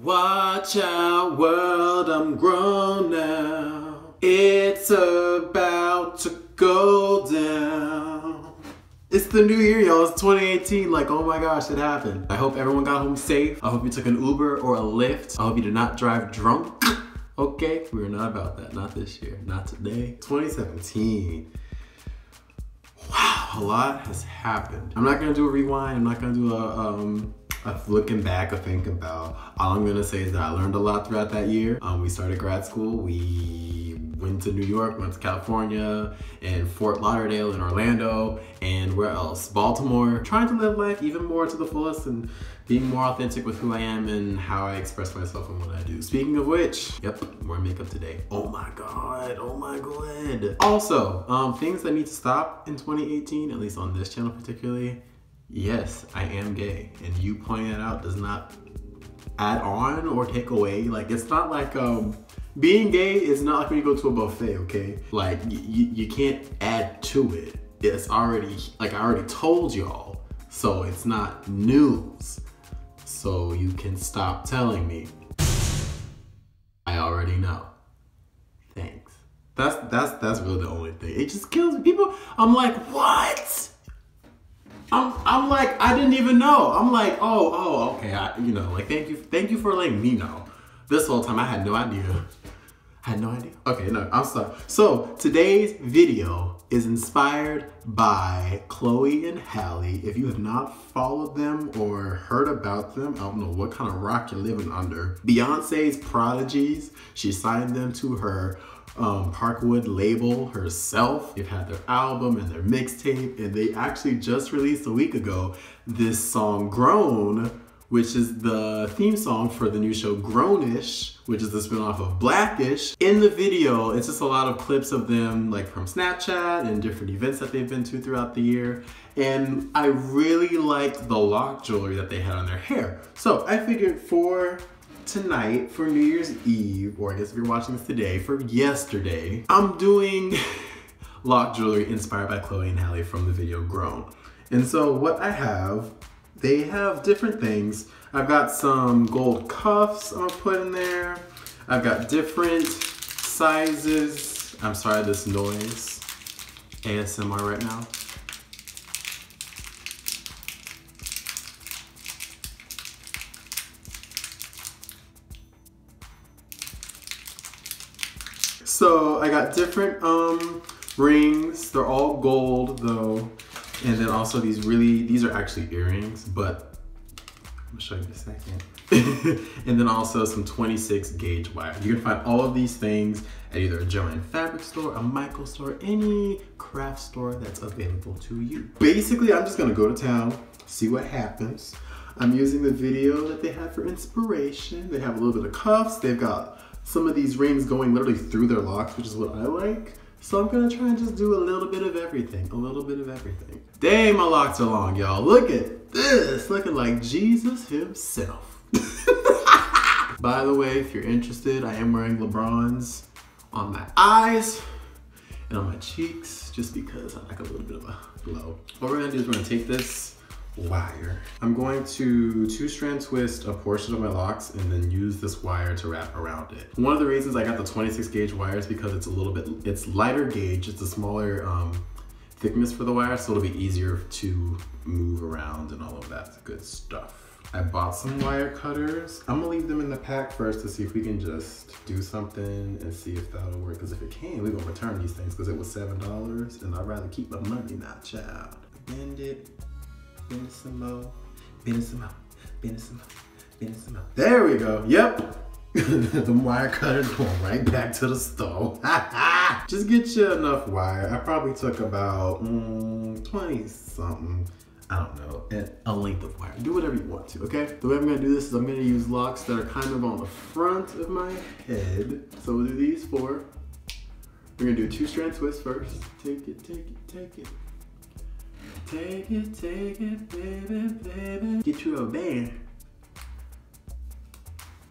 Watch out world, I'm grown now. It's about to go down. It's the new year, y'all. It's 2018. Like, oh my gosh, it happened. I hope everyone got home safe. I hope you took an Uber or a Lyft. I hope you did not drive drunk. Okay, we're not about that. Not this year. Not today. 2017. Wow, a lot has happened. I'm not gonna do a rewind. I'm not gonna do a looking back, a think about. All I'm gonna say is that I learned a lot throughout that year. We started grad school. We went to New York, went to California, and Fort Lauderdale, and Orlando, and where else? Baltimore. Trying to live life even more to the fullest and being more authentic with who I am and how I express myself and what I do. Speaking of which, yep, more makeup today. Oh my God, oh my God. Also, things that need to stop in 2018, at least on this channel particularly. Yes, I am gay, and you pointing it out does not add on or take away. Like, it's not like, being gay is not like when you go to a buffet, okay? Like, you can't add to it. It's already, like I already told y'all, so it's not news. So you can stop telling me. I already know. Thanks. That's really the only thing. It just kills me. People, I'm like, what? I'm like, I didn't even know. I'm like, oh, okay. Like, thank you for letting me know. This whole time I had no idea. I had no idea. Okay, no, I'm sorry. So today's video is inspired by Chloe and Halle. If you have not followed them or heard about them, I don't know what kind of rock you're living under. Beyonce's prodigies. She signed them to her Parkwood label herself. They've had their album and their mixtape, and they actually just released a week ago this song Grown, which is the theme song for the new show Grownish, which is the spinoff of Blackish. In the video, it's just a lot of clips of them like from Snapchat and different events that they've been to throughout the year. And I really liked the lock jewelry that they had on their hair. So I figured for tonight, for New Year's Eve, or I guess if you're watching this today, for yesterday, I'm doing lock jewelry inspired by Chloe and Halle from the video Grown. And so what I have, they have different things. I've got some gold cuffs I'm gonna put in there. I've got different sizes. I'm sorry, this noise. ASMR right now. So I got different rings. They're all gold though. And then also these are actually earrings, but I'll show you in a second. And then also some 26 gauge wire. You can find all of these things at either a Joann fabric store, a Michael store, any craft store that's available to you. Basically, I'm just gonna go to town, see what happens. I'm using the video that they had for inspiration. They have a little bit of cuffs. They've got some of these rings going literally through their locks, which is what I like. So I'm gonna try and just do a little bit of everything, a little bit of everything. Dang, my locks are long, y'all. Look at this, looking like Jesus himself. By the way, if you're interested, I am wearing LeBrons on my eyes and on my cheeks, just because I like a little bit of a glow. What we're gonna do is we're gonna take this wire. I'm going to 2-strand twist a portion of my locks and then use this wire to wrap around it. One of the reasons I got the 26 gauge wire is because it's lighter gauge, it's a smaller thickness for the wire, so it'll be easier to move around and all of that good stuff. I bought some wire cutters. I'm gonna leave them in the pack first to see if we can just do something and see if that'll work. Because if it can, we're gonna return these things because it was $7 and I'd rather keep my money, not child. Bend it. Bend it some more, bend it some more, bend it some more, bend it some more. There we go, yep. The wire cutter going right back to the stove. Just get you enough wire. I probably took about 20 something, I don't know, and a length of wire. Do whatever you want to, okay? The way I'm gonna do this is I'm gonna use locks that are kind of on the front of my head. So we'll do these 4. We're gonna do a 2-strand twist first. Take it, take it, take it. Take it, baby, baby. Get you a band.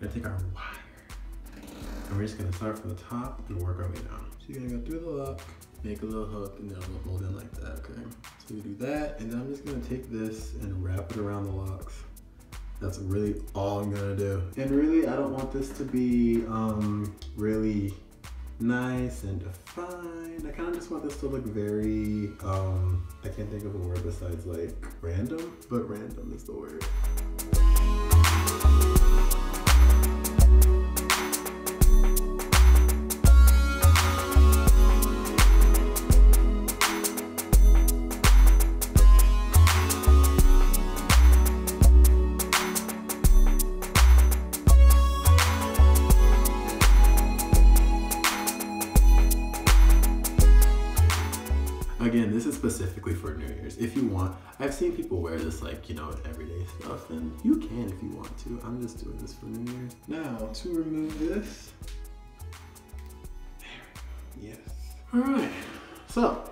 We're gonna take our wire. And we're just gonna start from the top and work our way down. So you're gonna go through the lock, make a little hook, and then I'm gonna hold in like that, okay? So we do that, and then I'm just gonna take this and wrap it around the locks That's really all I'm gonna do. And really, I don't want this to be really nice and defined. I kind of just want this to look very, I can't think of a word besides like random, but random is the word. Again, this is specifically for New Year's. If you want, I've seen people wear this like, you know, everyday stuff, and you can if you want to. I'm just doing this for New Year's. Now, to remove this, there we go, yes. All right, so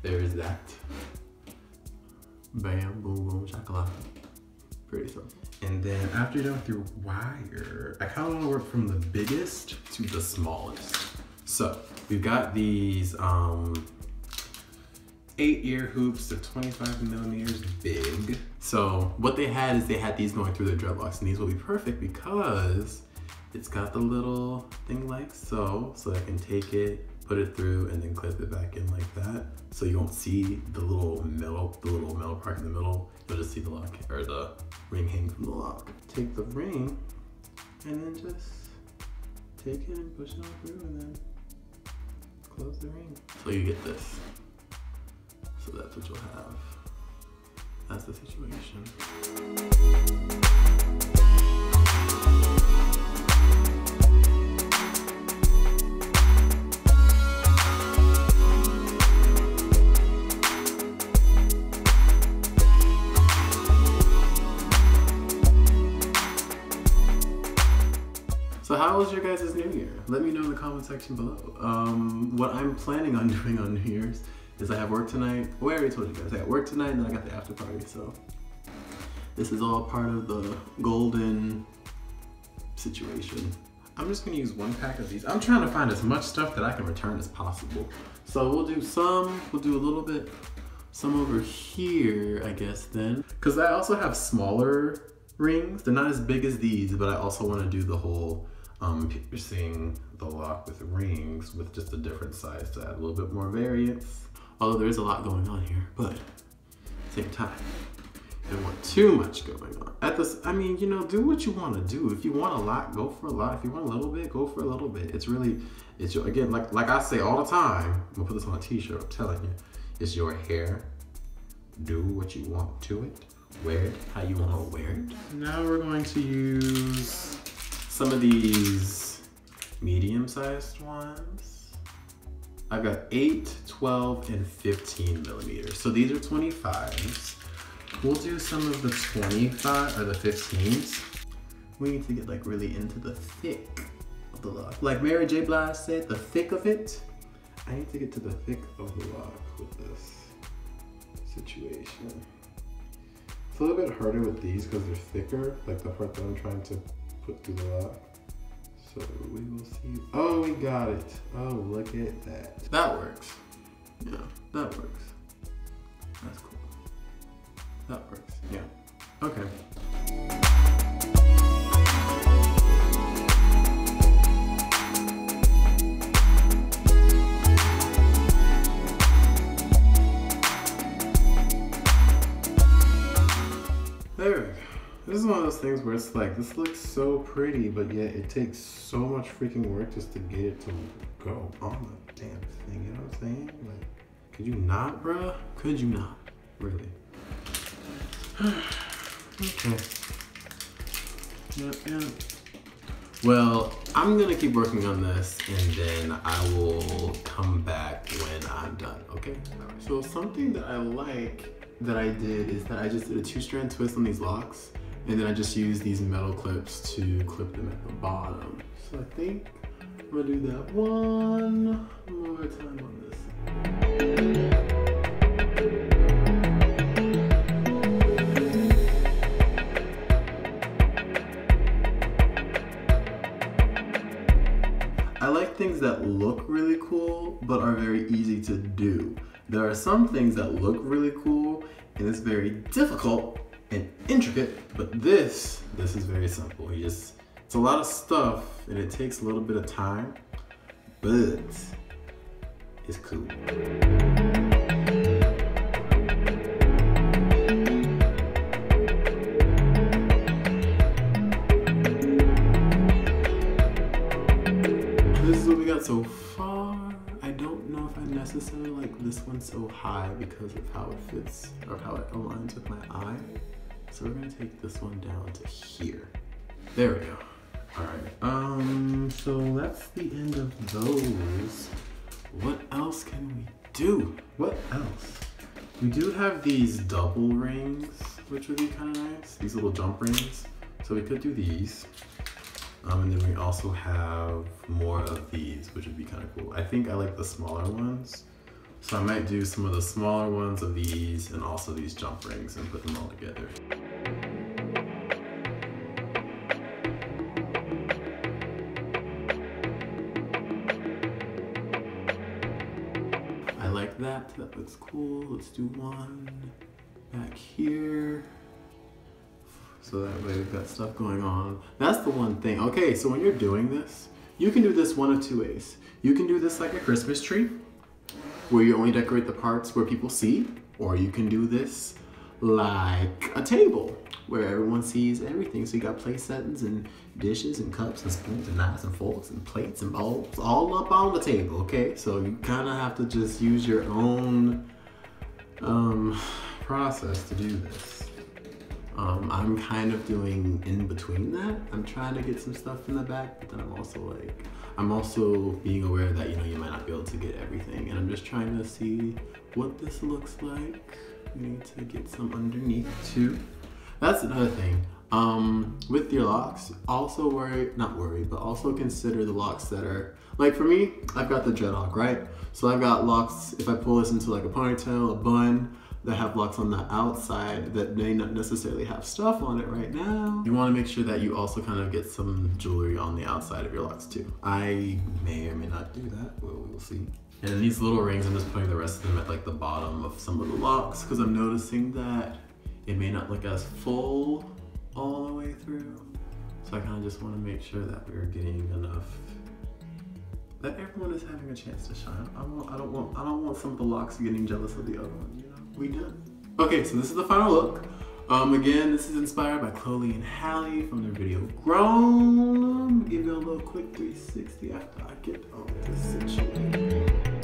there's that. Bam, boom, boom, chocolate. Pretty simple. And then after you're done with your wire, I kind of want to work from the biggest to the smallest. So we've got these 8 ear hoops, they're 25 millimeters big. So what they had is they had these going through their dreadlocks, and these will be perfect because it's got the little thing like so I can take it, put it through, and then clip it back in like that. So you won't see the little metal part in the middle. You'll just see the lock, or the ring hang from the lock. Take the ring and then just take it and push it on through and then close the ring. So you get this. So that's what you'll have. That's the situation. So how was your guys' New Year? Let me know in the comment section below. What I'm planning on doing on New Year's is I have work tonight. Well, I already told you guys, I got work tonight and then I got the after party, so this is all part of the golden situation. I'm just gonna use 1 pack of these. I'm trying to find as much stuff that I can return as possible. So we'll do a little bit, some over here, I guess then. Cause I also have smaller rings. They're not as big as these, but I also wanna do the whole piercing the lock with rings with just a different size to add a little bit more variance. Although there's a lot going on here, but at the same time, you don't want too much going on. I mean, you know, do what you want to do. If you want a lot, go for a lot. If you want a little bit, go for a little bit. It's your, again, like I say all the time, I'm gonna put this on a t-shirt, I'm telling you, it's your hair. Do what you want to it. Wear it how you want to wear it. Now we're going to use some of these medium-sized ones. I've got 8, 12, and 15 millimeters. So these are 25s. We'll do some of the 25 or the 15s. We need to get like really into the thick of the lock. Like Mary J. Blige said, the thick of it. I need to get to the thick of the lock with this situation. It's a little bit harder with these because they're thicker, like the part that I'm trying to put through the lock. So we will see. Oh, we got it. Oh, look at that. That works. Yeah, that works. That's cool. That works. Yeah. Okay. There we go. This is one of those things where it's like, this looks so pretty, but yet it takes so much freaking work just to get it to go on the damn thing, you know what I'm saying? Like, could you not, bruh? Could you not? Really? Okay. Yep. Well, I'm gonna keep working on this and then I will come back when I'm done, okay? So something that I like that I did is that I just did a 2-strand twist on these locks, and then I just used these metal clips to clip them at the bottom. So I think I'm gonna do that one more time on this. I like things that look really cool, but are very easy to do. There are some things that look really cool, and it's very difficult and intricate, but this is very simple. It's a lot of stuff and it takes a little bit of time, but it's cool. This is what we got so far. I don't know if I necessarily like this one so high because of how it fits or how it aligns with my eye. So we're gonna take this one down to here. There we go. All right, so that's the end of those. What else can we do? What else? We do have these double rings, which would be kind of nice. These little jump rings. So we could do these. And then we also have more of these, which would be kind of cool. I think I like the smaller ones. So I might do some of the smaller ones of these and also these jump rings and put them all together. I like that, that looks cool. Let's do one back here. So that way we've got stuff going on. That's the one thing. Okay, so when you're doing this, you can do this one of two ways. You can do this like a Christmas tree, where you only decorate the parts where people see, or you can do this like a table, where everyone sees everything. So you got plate settings and dishes and cups and spoons and knives and forks and plates and bowls all up on the table, okay? So you kind of have to just use your own process to do this. I'm kind of doing in between that. I'm trying to get some stuff in the back, but then I'm also being aware that, you know, you might not be able to get everything, and I'm just trying to see what this looks like. We need to get some underneath too. That's another thing. With your locks, also also consider the locks that are, like for me, I've got the dreadlock, right? So I've got locks, if I pull this into like a ponytail, a bun, that have locks on the outside that may not necessarily have stuff on it right now. You want to make sure that you also kind of get some jewelry on the outside of your locks too. I may or may not do that, well, we'll see. And these little rings, I'm just putting the rest of them at like the bottom of some of the locks because I'm noticing that it may not look as full all the way through. So I kind of just want to make sure that we're getting enough, that everyone is having a chance to shine. I don't want some of the locks getting jealous of the other one, you know? We done. Okay, so this is the final look. Again, this is inspired by Chloe and Halle from their video Grown. Give you a little quick 360 after I get all this situated.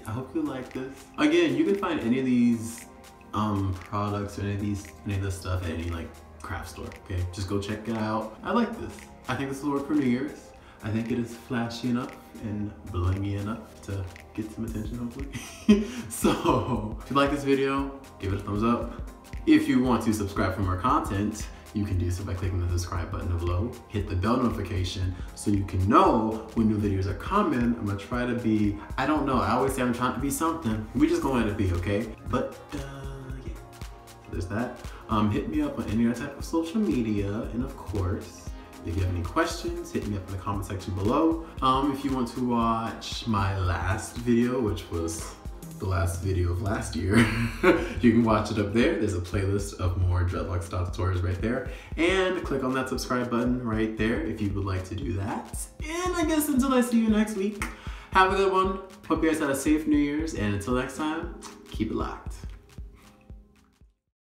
I hope you like this. Again, you can find any of these products or any of this stuff at any like craft store, okay? Just go check it out. I like this. I think this will work for New Year's. I think it is flashy enough and blingy enough to get some attention, hopefully. So, if you like this video, give it a thumbs up. If you want to subscribe for more content, you can do so by clicking the subscribe button below. Hit the bell notification so you can know when new videos are coming. I'm gonna try to be, I don't know, I always say I'm trying to be something. We just gonna let it be, okay? But yeah, so there's that. Hit me up on any other type of social media, and of course, if you have any questions, hit me up in the comment section below. If you want to watch my last video, which was the last video of last year, you can watch it up there. There's a playlist of more Dreadlock style tutorials right there. And click on that subscribe button right there if you would like to do that. And I guess until I see you next week, have a good one. Hope you guys had a safe New Year's, and until next time, keep it locked.